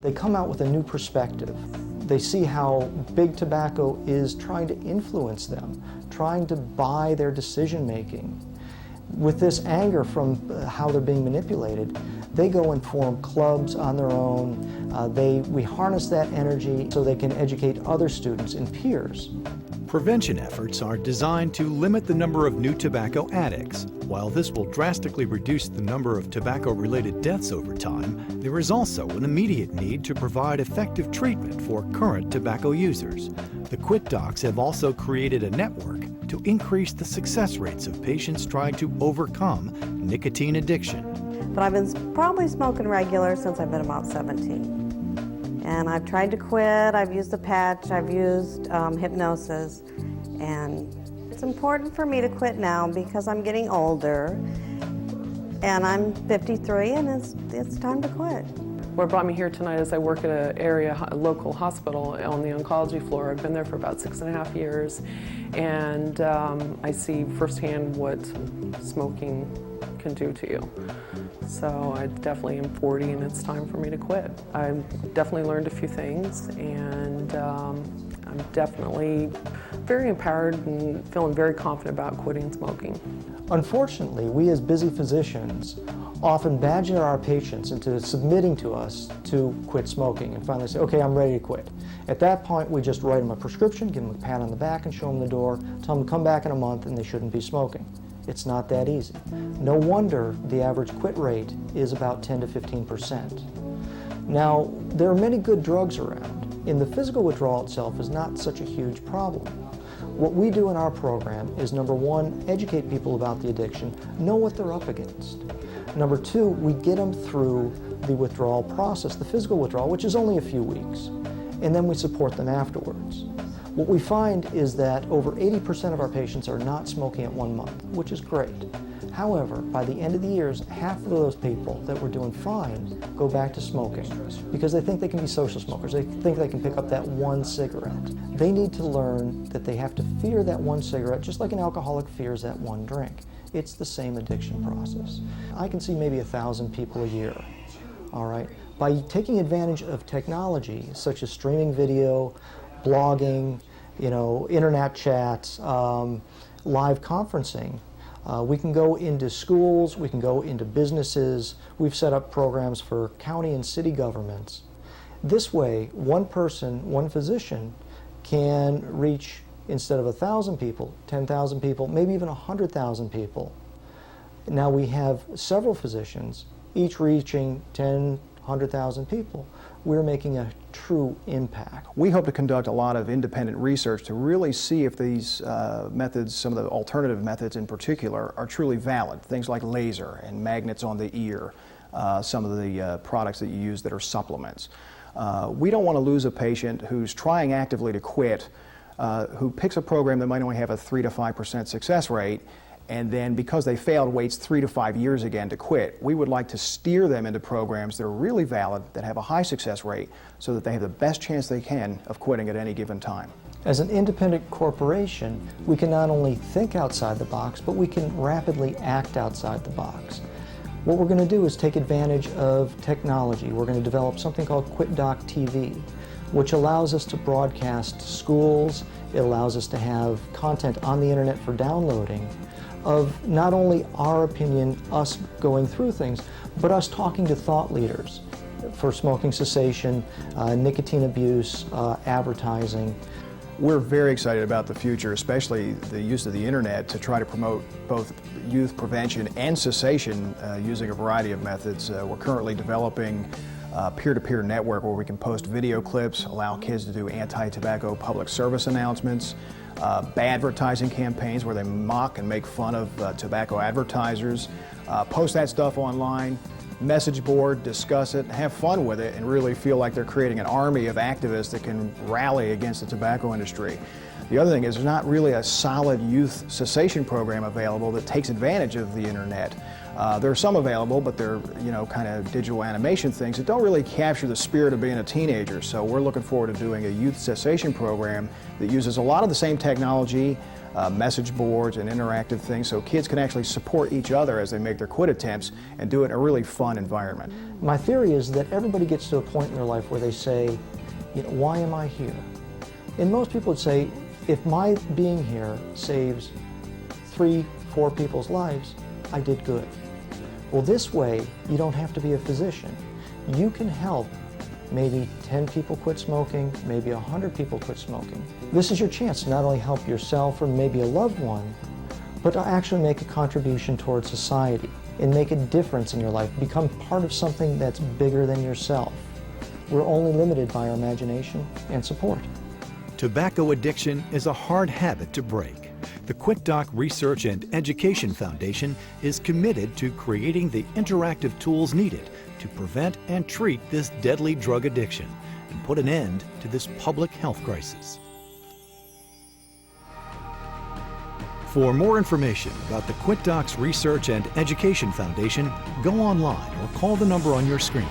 They come out with a new perspective. They see how big tobacco is trying to influence them, trying to buy their decision making. With this anger from how they're being manipulated, they go and form clubs on their own. We harness that energy so they can educate other students and peers. Prevention efforts are designed to limit the number of new tobacco addicts. While this will drastically reduce the number of tobacco-related deaths over time, there is also an immediate need to provide effective treatment for current tobacco users. The Quit Docs have also created a network to increase the success rates of patients trying to overcome nicotine addiction. But I've been probably smoking regular since I've been about 17. And I've tried to quit, I've used the patch, I've used hypnosis, and it's important for me to quit now because I'm getting older, and I'm 53, and it's time to quit. What brought me here tonight is I work at a local hospital on the oncology floor. I've been there for about 6.5 years, and I see firsthand what smoking can do to you. So I definitely am 40 and it's time for me to quit. I've definitely learned a few things, and I'm definitely very empowered and feeling very confident about quitting smoking. Unfortunately, we as busy physicians often badger our patients into submitting to us to quit smoking and finally say, okay, I'm ready to quit. At that point, we just write them a prescription, give them a pat on the back and show them the door, tell them to come back in a month and they shouldn't be smoking. It's not that easy. No wonder the average quit rate is about 10 to 15%. Now, there are many good drugs around, and the physical withdrawal itself is not such a huge problem. What we do in our program is, number one, educate people about the addiction, know what they're up against. Number two, we get them through the withdrawal process, the physical withdrawal, which is only a few weeks, and then we support them afterwards. What we find is that over 80% of our patients are not smoking at 1 month, which is great. However, by the end of the years, half of those people that were doing fine go back to smoking because they think they can be social smokers. They think they can pick up that one cigarette. They need to learn that they have to fear that one cigarette just like an alcoholic fears that one drink. It's the same addiction process. I can see maybe 1,000 people a year, all right? By taking advantage of technology such as streaming video, blogging, internet chats, live conferencing. We can go into schools, we can go into businesses. We've set up programs for county and city governments. This way, one person, one physician can reach, instead of 1,000 people, 10,000 people, maybe even 100,000 people. Now we have several physicians, each reaching 10, 100,000 people. We're making a true impact. We hope to conduct a lot of independent research to really see if these methods, some of the alternative methods in particular, are truly valid. Things like laser and magnets on the ear, some of the products that you use that are supplements. We don't want to lose a patient who's trying actively to quit, who picks a program that might only have a 3 to 5% success rate, and then because they failed waits 3 to 5 years again to quit. We would like to steer them into programs that are really valid, that have a high success rate, so that they have the best chance they can of quitting at any given time. As an independent corporation, we can not only think outside the box, but we can rapidly act outside the box. What we're going to do is take advantage of technology. We're going to develop something called QuitDoc TV, which allows us to broadcast to schools. It allows us to have content on the internet for downloading of not only our opinion, us going through things, but us talking to thought leaders for smoking cessation, nicotine abuse, advertising. We're very excited about the future, especially the use of the internet to try to promote both youth prevention and cessation using a variety of methods. We're currently developing a peer-to-peer network where we can post video clips, allow kids to do anti-tobacco public service announcements, advertising campaigns where they mock and make fun of tobacco advertisers, post that stuff online, message board, discuss it, have fun with it, and really feel like they're creating an army of activists that can rally against the tobacco industry. The other thing is there's not really a solid youth cessation program available that takes advantage of the internet. There are some available, but they're, kind of digital animation things that don't really capture the spirit of being a teenager. So we're looking forward to doing a youth cessation program that uses a lot of the same technology, message boards and interactive things, so kids can actually support each other as they make their quit attempts and do it in a really fun environment. My theory is that everybody gets to a point in their life where they say, why am I here? And most people would say, if my being here saves 3, 4 people's lives, I did good. Well, this way, you don't have to be a physician. You can help maybe 10 people quit smoking, maybe 100 people quit smoking. This is your chance to not only help yourself or maybe a loved one, but to actually make a contribution towards society and make a difference in your life, become part of something that's bigger than yourself. We're only limited by our imagination and support. Tobacco addiction is a hard habit to break. The QuitDoc Research and Education Foundation is committed to creating the interactive tools needed to prevent and treat this deadly drug addiction and put an end to this public health crisis. For more information about the QuitDoc Research and Education Foundation, go online or call the number on your screen.